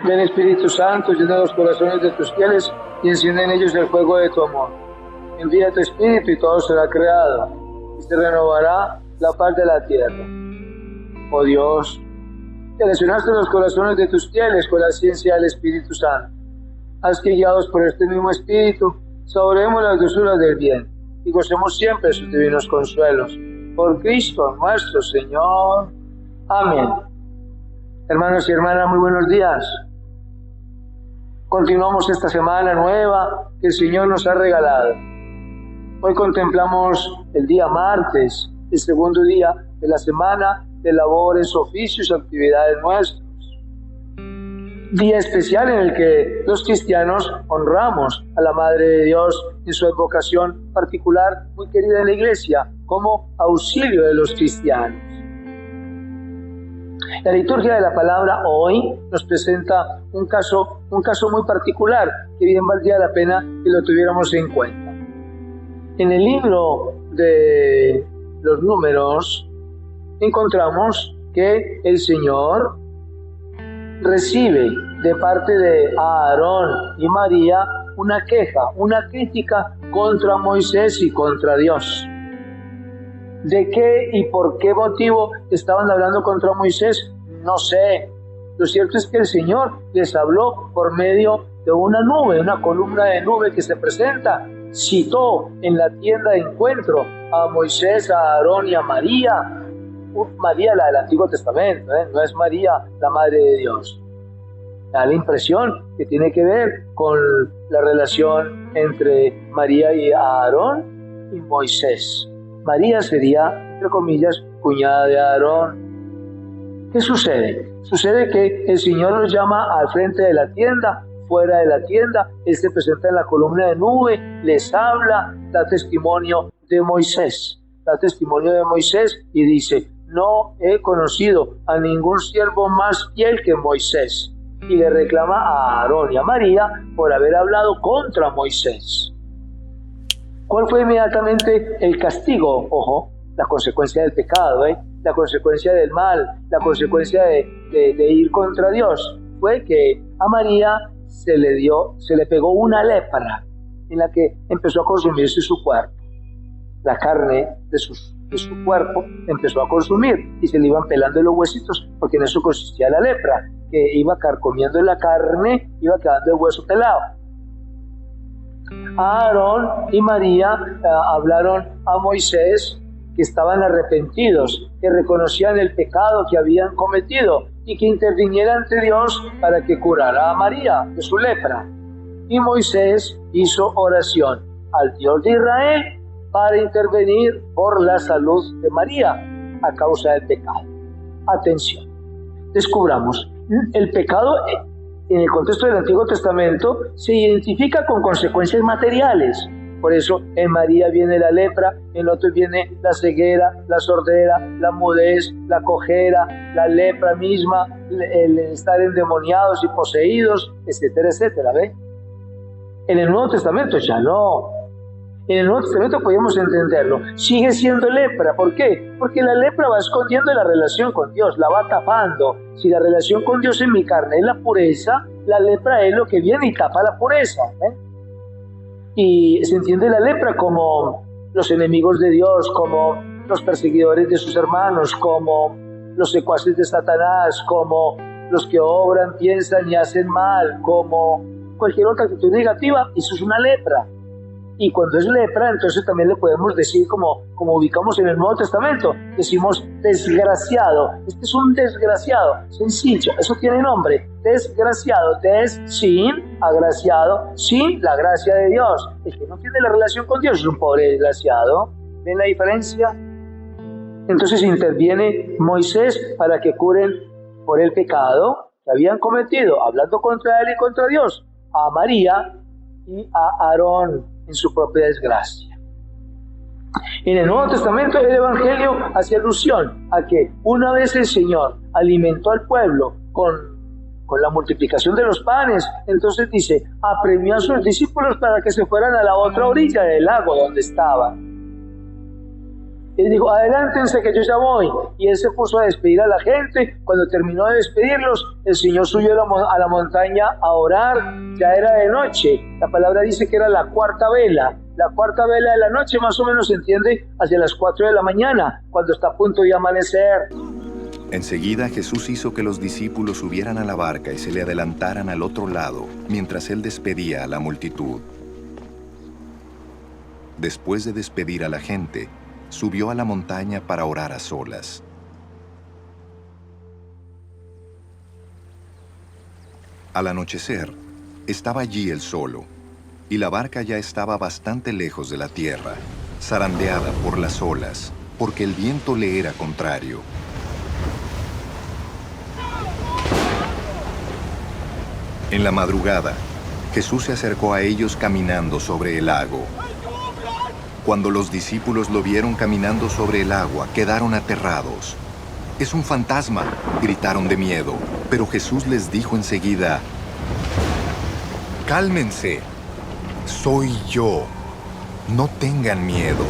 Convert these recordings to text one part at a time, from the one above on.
Ven Espíritu Santo, llena los corazones de tus fieles y enciende en ellos el fuego de tu amor. Envía tu Espíritu y todo será creado, y se renovará la paz de la tierra. Oh Dios, que lesionaste los corazones de tus fieles con la ciencia del Espíritu Santo. Haz que, guiados por este mismo Espíritu, saboreemos las dulzuras del bien y gocemos siempre de sus divinos consuelos. Por Cristo nuestro Señor. Amén. Hermanos y hermanas, muy buenos días. Continuamos esta semana nueva que el Señor nos ha regalado. Hoy contemplamos el día martes, el segundo día de la semana de labores, oficios y actividades nuestros. Día especial en el que los cristianos honramos a la Madre de Dios en su advocación particular, muy querida en la Iglesia, como auxilio de los cristianos. La liturgia de la palabra hoy nos presenta un caso muy particular que bien valdría la pena que lo tuviéramos en cuenta. En el libro de los Números encontramos que el Señor recibe de parte de Aarón y María una queja, una crítica contra Moisés y contra Dios. ¿De qué y por qué motivo estaban hablando contra Moisés? No sé. Lo cierto es que el Señor les habló por medio de una nube, una columna de nube que se presenta. Citó en la tienda de encuentro a Moisés, a Aarón y a María. María, la del Antiguo Testamento, no es María, la Madre de Dios. Da la impresión que tiene que ver con la relación entre María y Aarón y Moisés. María sería, entre comillas, cuñada de Aarón. ¿Qué sucede? Sucede que el Señor los llama al frente de la tienda, fuera de la tienda. Él se presenta en la columna de nube, les habla, da testimonio de Moisés. Da testimonio de Moisés y dice: no he conocido a ningún siervo más fiel que Moisés. Y le reclama a Aarón y a María por haber hablado contra Moisés. ¿Cuál fue inmediatamente el castigo? Ojo, la consecuencia del pecado, la consecuencia del mal, la consecuencia de ir contra Dios. Fue que a María se le pegó una lepra en la que empezó a consumirse su cuerpo. La carne de su cuerpo empezó a consumir y se le iban pelando los huesitos, porque en eso consistía la lepra, que iba carcomiendo la carne, iba quedando el hueso pelado. Aarón y María hablaron a Moisés que estaban arrepentidos, que reconocían el pecado que habían cometido y que interviniera ante Dios para que curara a María de su lepra. Y Moisés hizo oración al Dios de Israel para intervenir por la salud de María a causa del pecado. Atención, descubramos, el pecado en el contexto del Antiguo Testamento se identifica con consecuencias materiales. Por eso en María viene la lepra, en otros viene la ceguera, la sordera, la mudez, la cojera, la lepra misma, el estar endemoniados y poseídos, etcétera, etcétera. ¿Ve? En el Nuevo Testamento ya no. En el Nuevo Testamento podemos entenderlo. Sigue siendo lepra. ¿Por qué? Porque la lepra va escondiendo la relación con Dios, la va tapando. Si la relación con Dios en mi carne es la pureza, la lepra es lo que viene y tapa la pureza. Y se entiende la lepra como los enemigos de Dios, como los perseguidores de sus hermanos, como los secuaces de Satanás, como los que obran, piensan y hacen mal, como cualquier otra actitud negativa. Eso es una lepra. Y cuando es lepra, entonces también le podemos decir, como ubicamos en el Nuevo Testamento, decimos desgraciado. Este es un desgraciado, sencillo, eso tiene nombre, desgraciado, sin, agraciado, sin la gracia de Dios. El que no tiene la relación con Dios es un pobre desgraciado. ¿Ven la diferencia? Entonces interviene Moisés para que curen por el pecado que habían cometido, hablando contra él y contra Dios, a María y a Aarón en su propia desgracia. En el Nuevo Testamento el Evangelio hace alusión a que una vez el Señor alimentó al pueblo con la multiplicación de los panes, entonces dice, apremió a sus discípulos para que se fueran a la otra orilla del lago donde estaban. Él dijo, adelántense que yo ya voy. Y él se puso a despedir a la gente. Cuando terminó de despedirlos, el Señor subió a la montaña a orar. Ya era de noche. La palabra dice que era la cuarta vela. La cuarta vela de la noche más o menos se entiende hacia las 4 de la mañana, cuando está a punto de amanecer. Enseguida Jesús hizo que los discípulos subieran a la barca y se le adelantaran al otro lado, mientras él despedía a la multitud. Después de despedir a la gente, subió a la montaña para orar a solas. Al anochecer, estaba allí él solo, y la barca ya estaba bastante lejos de la tierra, zarandeada por las olas, porque el viento le era contrario. En la madrugada, Jesús se acercó a ellos caminando sobre el lago. Cuando los discípulos lo vieron caminando sobre el agua, quedaron aterrados. «¡Es un fantasma!», gritaron de miedo, pero Jesús les dijo enseguida, «¡Cálmense! Soy yo. No tengan miedo».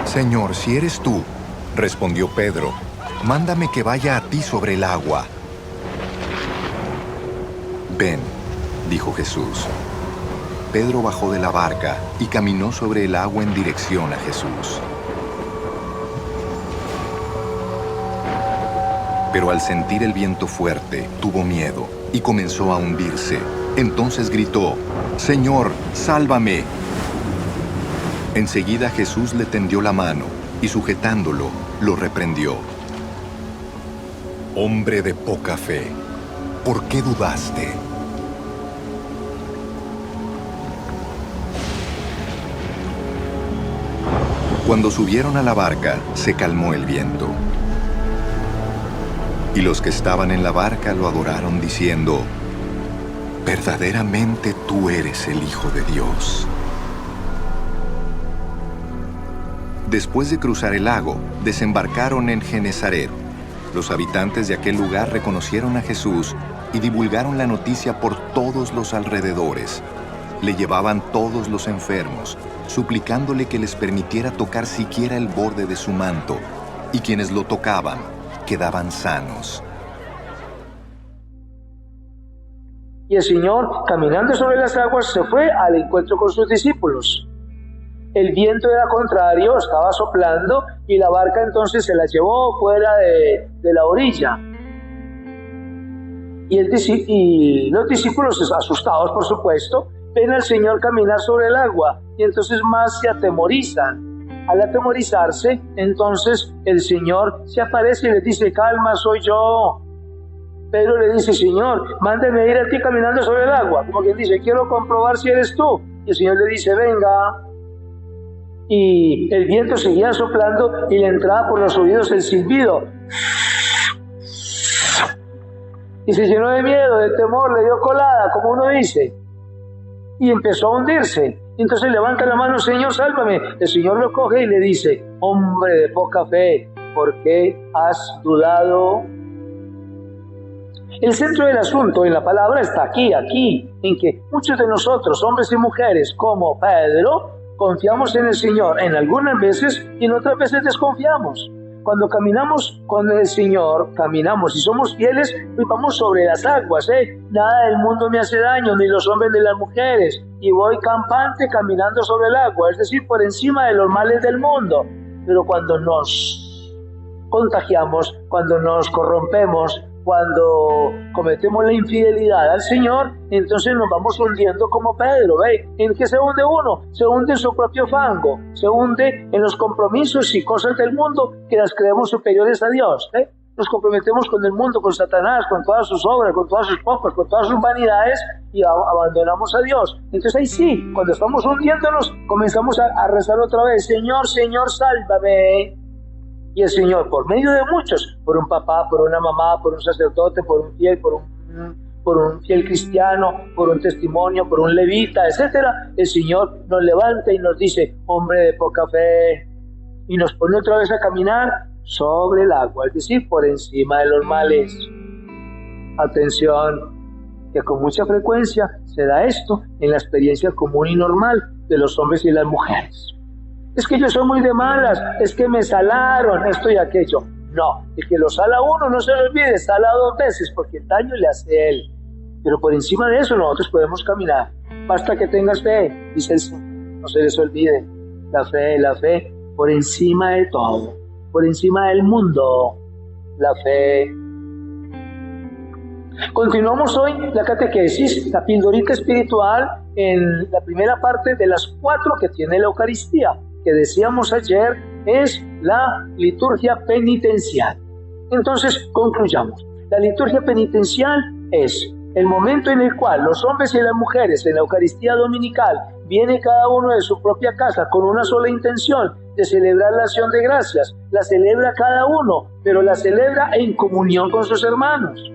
«Señor, si eres tú», respondió Pedro, «mándame que vaya a ti sobre el agua». «Ven», dijo Jesús. Pedro bajó de la barca y caminó sobre el agua en dirección a Jesús. Pero al sentir el viento fuerte, tuvo miedo y comenzó a hundirse. Entonces gritó, «Señor, sálvame». Enseguida Jesús le tendió la mano y sujetándolo, lo reprendió. «Hombre de poca fe, ¿por qué dudaste?». Cuando subieron a la barca, se calmó el viento. Y los que estaban en la barca lo adoraron diciendo, «Verdaderamente tú eres el Hijo de Dios». Después de cruzar el lago, desembarcaron en Genesaret. Los habitantes de aquel lugar reconocieron a Jesús y divulgaron la noticia por todos los alrededores. Le llevaban todos los enfermos, suplicándole que les permitiera tocar siquiera el borde de su manto, y quienes lo tocaban quedaban sanos. Y el Señor, caminando sobre las aguas, se fue al encuentro con sus discípulos. El viento era contrario, estaba soplando, y la barca entonces se la llevó fuera de la orilla. Y los discípulos, asustados por supuesto, ven al Señor caminar sobre el agua, y entonces más se atemorizan. Al atemorizarse, entonces el Señor se aparece y les dice, «Calma, soy yo». Pedro le dice, «Señor, mándeme ir a ti caminando sobre el agua». Como quien dice, «Quiero comprobar si eres tú». Y el Señor le dice, «Venga». Y el viento seguía soplando y le entraba por los oídos el silbido. Y se llenó de miedo, de temor, le dio colada, como uno dice. Y empezó a hundirse. Entonces levanta la mano, «Señor, sálvame». El Señor lo coge y le dice, «Hombre de poca fe, ¿por qué has dudado?». El centro del asunto en la palabra está aquí, en que muchos de nosotros, hombres y mujeres, como Pedro, confiamos en el Señor en algunas veces y en otras veces desconfiamos. Cuando caminamos con el Señor, caminamos y somos fieles, pues vamos sobre las aguas, Nada del mundo me hace daño, ni los hombres ni las mujeres. Y voy campante caminando sobre el agua, es decir, por encima de los males del mundo. Pero cuando nos contagiamos, cuando nos corrompemos, cuando cometemos la infidelidad al Señor, entonces nos vamos hundiendo como Pedro. ¿En qué se hunde uno? Se hunde en su propio fango, se hunde en los compromisos y cosas del mundo que las creemos superiores a Dios. Nos comprometemos con el mundo, con Satanás, con todas sus obras, con todas sus pocas, con todas sus vanidades y abandonamos a Dios. Entonces ahí sí, cuando estamos hundiéndonos, comenzamos a rezar otra vez, «Señor, Señor, sálvame». Y el Señor, por medio de muchos, por un papá, por una mamá, por un sacerdote, por un fiel, por un fiel cristiano, por un testimonio, por un levita, etcétera, el Señor nos levanta y nos dice, «Hombre de poca fe», y nos pone otra vez a caminar sobre el agua, es decir, por encima de los males. Atención, que con mucha frecuencia se da esto en la experiencia común y normal de los hombres y las mujeres. Es que yo soy muy de malas, es que me salaron, esto y aquello. No, el que lo sala uno, no se lo olvide, sala 2 veces, porque el daño le hace él. Pero por encima de eso nosotros podemos caminar. Basta que tengas fe, dice el Señor. No se les olvide, la fe, por encima de todo, por encima del mundo, la fe. Continuamos hoy la catequesis, la pildorita espiritual, en la primera parte de las 4 que tiene la Eucaristía, que decíamos ayer es la liturgia penitencial. Entonces, concluyamos. La liturgia penitencial es el momento en el cual los hombres y las mujeres en la Eucaristía dominical viene cada uno de su propia casa con una sola intención de celebrar la acción de gracias. La celebra cada uno, pero la celebra en comunión con sus hermanos.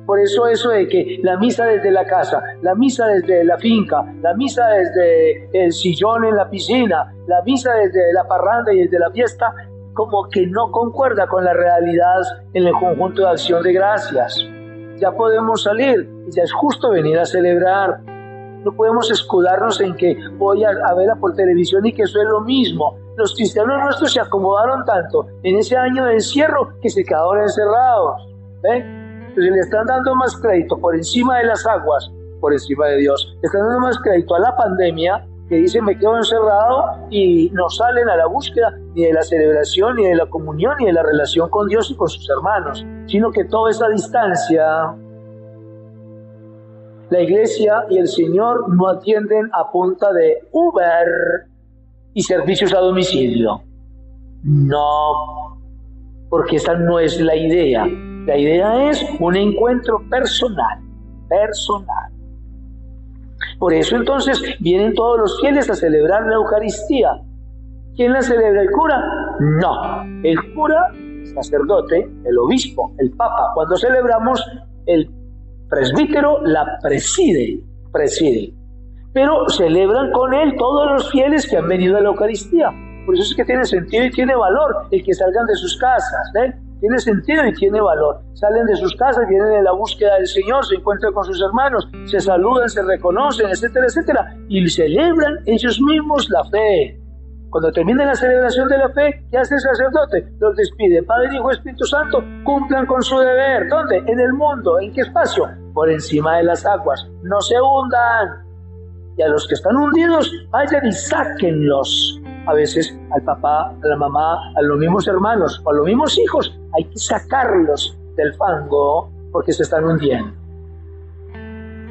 Por eso de que la misa desde la casa, la misa desde la finca, la misa desde el sillón en la piscina, la misa desde la parranda y desde la fiesta, como que no concuerda con la realidad en el conjunto de acción de gracias. Ya podemos salir y ya es justo venir a celebrar. No podemos escudarnos en que voy a verla por televisión y que eso es lo mismo. Los cristianos nuestros se acomodaron tanto en ese año de encierro que se quedaron encerrados. Entonces le están dando más crédito por encima de las aguas, por encima de Dios. Le están dando más crédito a la pandemia, que dicen me quedo encerrado, y no salen a la búsqueda ni de la celebración, ni de la comunión, ni de la relación con Dios y con sus hermanos, sino que toda esa distancia, la Iglesia y el Señor no atienden a punta de Uber y servicios a domicilio. No, porque esa no es la idea. La idea es un encuentro personal. Por eso entonces vienen todos los fieles a celebrar la Eucaristía. ¿Quién la celebra? ¿El cura? No, el cura, el sacerdote, el obispo, el papa. Cuando celebramos, el presbítero la preside. Pero celebran con él todos los fieles que han venido a la Eucaristía. Por eso es que tiene sentido y tiene valor el que salgan de sus casas, Tiene sentido y tiene valor. Salen de sus casas, vienen en la búsqueda del Señor, se encuentran con sus hermanos, se saludan, se reconocen, etcétera, etcétera, y celebran ellos mismos la fe. Cuando termina la celebración de la fe, ¿qué hace el sacerdote? Los despide. Padre, Hijo, Espíritu Santo, cumplan con su deber. ¿Dónde? En el mundo. ¿En qué espacio? Por encima de las aguas. No se hundan. Y a los que están hundidos, vayan y sáquenlos. A veces al papá, a la mamá, a los mismos hermanos o a los mismos hijos, hay que sacarlos del fango porque se están hundiendo.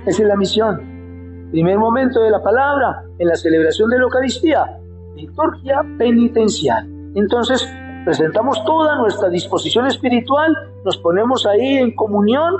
Esa es la misión. Primer momento de la palabra en la celebración de la Eucaristía, liturgia penitencial. Entonces presentamos toda nuestra disposición espiritual, nos ponemos ahí en comunión,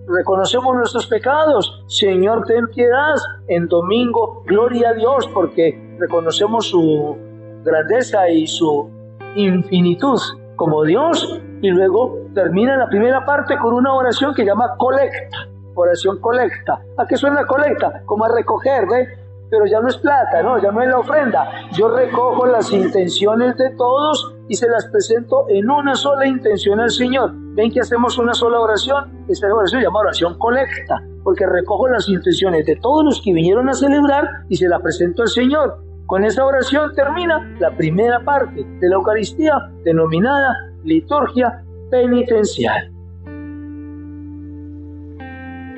reconocemos nuestros pecados. Señor, ten piedad. En domingo, gloria a Dios, porque reconocemos su grandeza y su infinitud como Dios. Y luego termina la primera parte con una oración que llama colecta. Oración colecta. ¿A qué suena colecta? Como a recoger, Pero ya no es plata, ya no es la ofrenda. Yo recojo las intenciones de todos y se las presento en una sola intención al Señor. ¿Ven que hacemos una sola oración? Esta oración se llama oración colecta, porque recojo las intenciones de todos los que vinieron a celebrar y se la presento al Señor. Con esa oración termina la primera parte de la Eucaristía, denominada liturgia penitencial.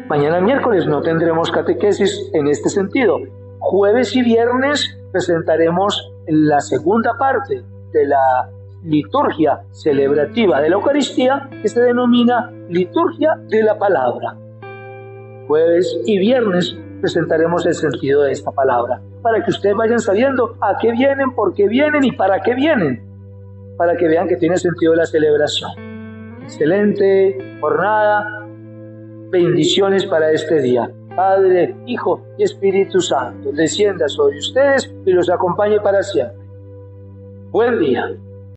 Mañana miércoles no tendremos catequesis en este sentido. Jueves y viernes presentaremos la segunda parte de la liturgia celebrativa de la Eucaristía, que se denomina liturgia de la palabra. Jueves y viernes presentaremos el sentido de esta palabra, para que ustedes vayan sabiendo a qué vienen, por qué vienen y para qué vienen, para que vean que tiene sentido la celebración. Excelente jornada, bendiciones para este día. Padre, Hijo y Espíritu Santo, descienda sobre ustedes y los acompañe para siempre. Buen día.